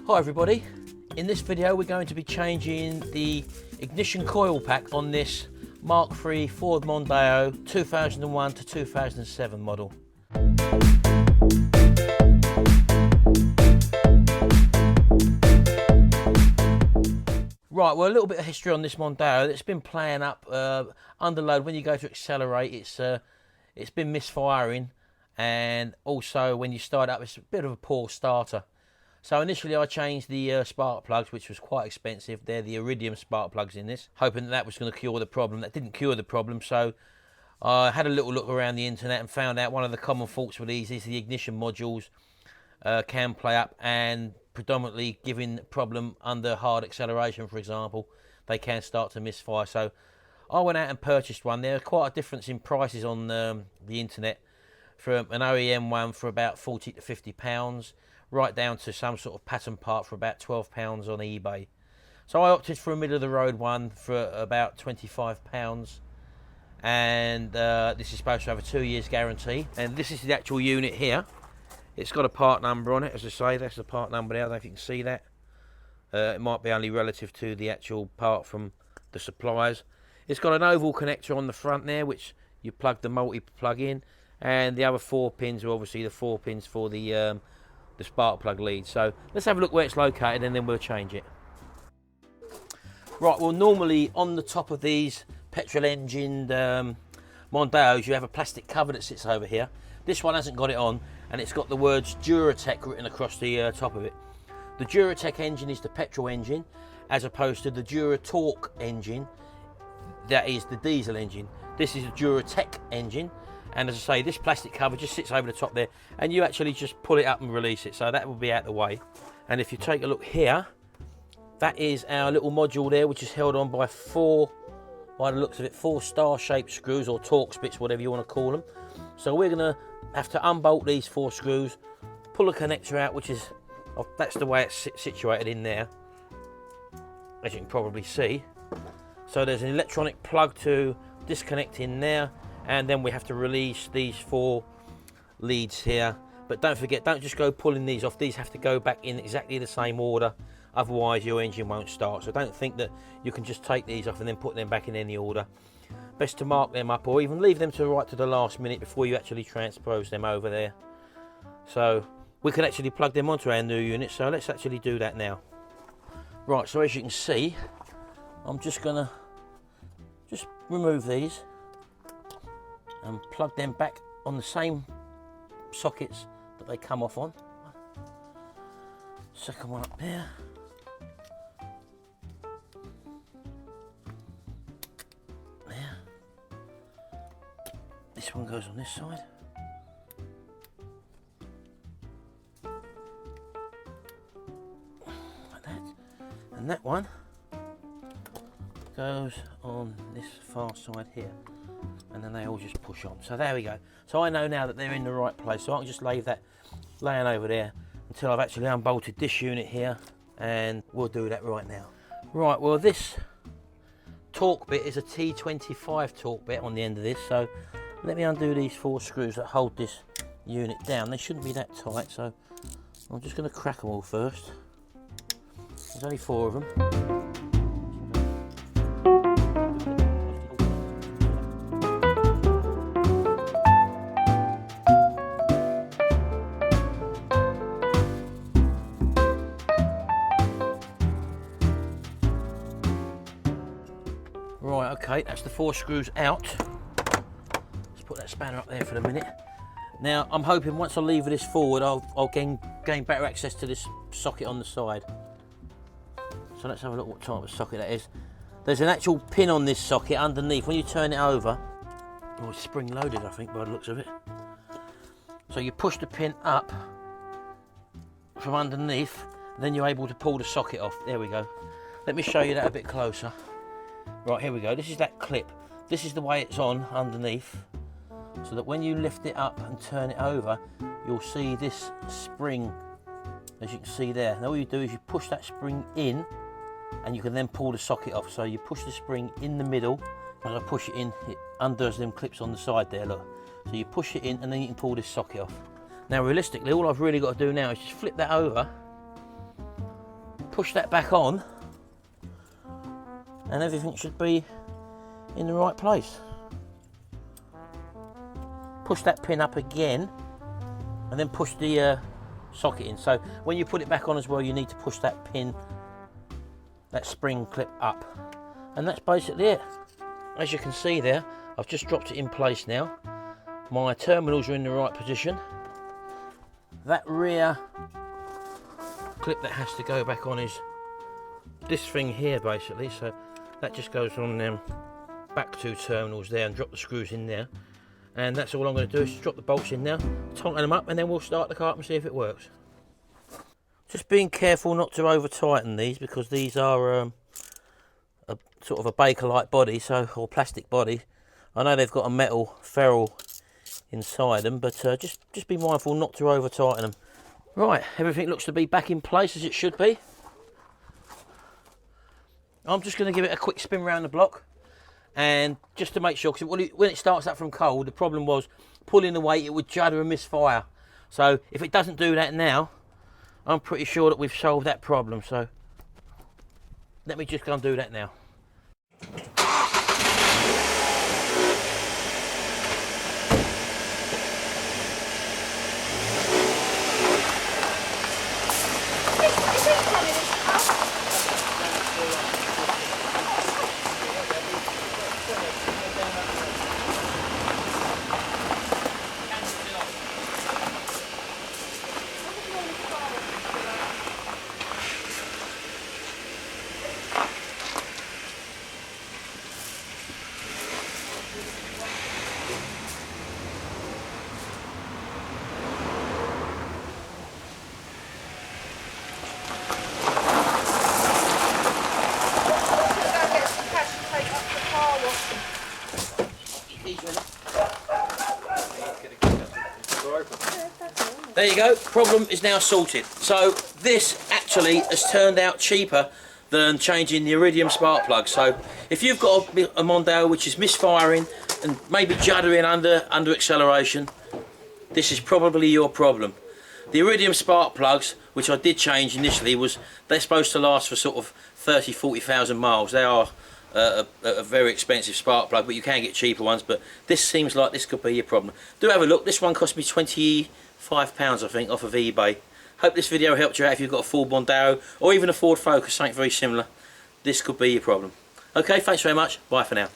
Hi everybody, in this video we're going to be changing the ignition coil pack on this Mk3 Ford Mondeo 2001 to 2007 model. Right, well, a little bit of history on this Mondeo. It's been playing up under load. When you go to accelerate, it's been misfiring, and also when you start up it's a bit of a poor starter. So initially I changed the spark plugs, which was quite expensive. They're the iridium spark plugs in this, hoping that was going to cure the problem. That didn't cure the problem, so I had a little look around the internet and found out one of the common faults with these is the ignition modules can play up, and predominantly giving problem under hard acceleration, for example, they can start to misfire. So I went out and purchased one. There's quite a difference in prices on the internet, from an OEM one for about £40 to £50, right down to some sort of pattern part for about £12 on eBay. So I opted for a middle of the road one for about £25, and this is supposed to have a 2 years guarantee. And this is the actual unit here. It's got a part number on it, as I say. That's the part number there. I don't know if you can see that. It might be only relative to the actual part from the suppliers. It's got an oval connector on the front there, which you plug the multi-plug in, and the other 4 pins are obviously the 4 pins for the spark plug lead. So let's have a look where it's located and then we'll change it. Right, well, normally on the top of these petrol engined Mondeos you have a plastic cover that sits over here. This one hasn't got it on, and it's got the words Duratec written across the top of it. The Duratec engine is the petrol engine, as opposed to the Duratorque engine, that is the diesel engine. This is a Duratec engine, and as I say, this plastic cover just sits over the top there, and you actually just pull it up and release it, so that will be out the way. And if you take a look here, that is our little module there, which is held on by by the looks of it, 4 star-shaped screws, or Torx bits, whatever you want to call them. So we're going to have to unbolt these 4 screws, pull a connector out, which is, that's the way it's situated in there, as you can probably see. So there's an electronic plug to disconnect in there, and then we have to release these 4 leads here. But don't forget, don't just go pulling these off. These have to go back in exactly the same order, otherwise your engine won't start. So don't think that you can just take these off and then put them back in any order. Best to mark them up, or even leave them to right to the last minute before you actually transpose them over there. So we can actually plug them onto our new unit, so let's actually do that now. Right, so as you can see, I'm just gonna remove these and plug them back on the same sockets that they come off on. Second one up there. There. This one goes on this side. Like that. And that one goes on this far side here. And then they all just push on. So there we go. So I know now that they're in the right place, so I can just leave that laying over there until I've actually unbolted this unit here, and we'll do that right now. Right, well, this torque bit is a T25 torque bit on the end of this, so let me undo these 4 screws that hold this unit down. They shouldn't be that tight, so I'm just going to crack them all first. There's only 4 of them. Right, okay, that's the 4 screws out. Let's put that spanner up there for a minute. Now, I'm hoping once I lever this forward, I'll gain better access to this socket on the side. So let's have a look what type of socket that is. There's an actual pin on this socket underneath. When you turn it over, oh, it's spring loaded, I think, by the looks of it. So you push the pin up from underneath, then you're able to pull the socket off. There we go. Let me show you that a bit closer. Right, here we go. This is that clip. This is the way it's on underneath, so that when you lift it up and turn it over, you'll see this spring, as you can see there. Now all you do is you push that spring in, and you can then pull the socket off. So you push the spring in the middle. As I push it in, it undoes them clips on the side there, look. So you push it in, and then you can pull this socket off. Now realistically, all I've really got to do now is just flip that over push that back on and everything should be in the right place. Push that pin up again and then push the socket in. So when you put it back on as well, you need to push that pin, that spring clip up, and that's basically it. As you can see there, I've just dropped it in place now. My terminals are in the right position. That rear clip that has to go back on is this thing here basically, so that just goes on them back two terminals there and drop the screws in there. And that's all I'm going to do is drop the bolts in now, tighten them up, and then we'll start the car up and see if it works. Just being careful not to over tighten these, because these are a sort of a Bakelite body, so, or plastic body. I know they've got a metal ferrule inside them, but just be mindful not to over tighten them. Right, everything looks to be back in place as it should be. I'm just going to give it a quick spin around the block, and just to make sure, because when it starts up from cold, the problem was pulling the weight, it would judder and misfire. So if it doesn't do that now, I'm pretty sure that we've solved that problem. So let me just go and do that now. There you go, problem is now sorted. So this actually has turned out cheaper than changing the iridium spark plug. So if you've got a Mondeo which is misfiring and maybe juddering under acceleration, this is probably your problem. The iridium spark plugs, which I did change initially, they're supposed to last for sort of 30-40,000 miles. They are a very expensive spark plug, but you can get cheaper ones. But this seems like this could be your problem. Do have a look. This one cost me £25, I think, off of eBay. Hope this video helped you out if you've got a Ford Mondeo or even a Ford Focus, something very similar. This could be your problem. Okay, thanks very much. Bye for now.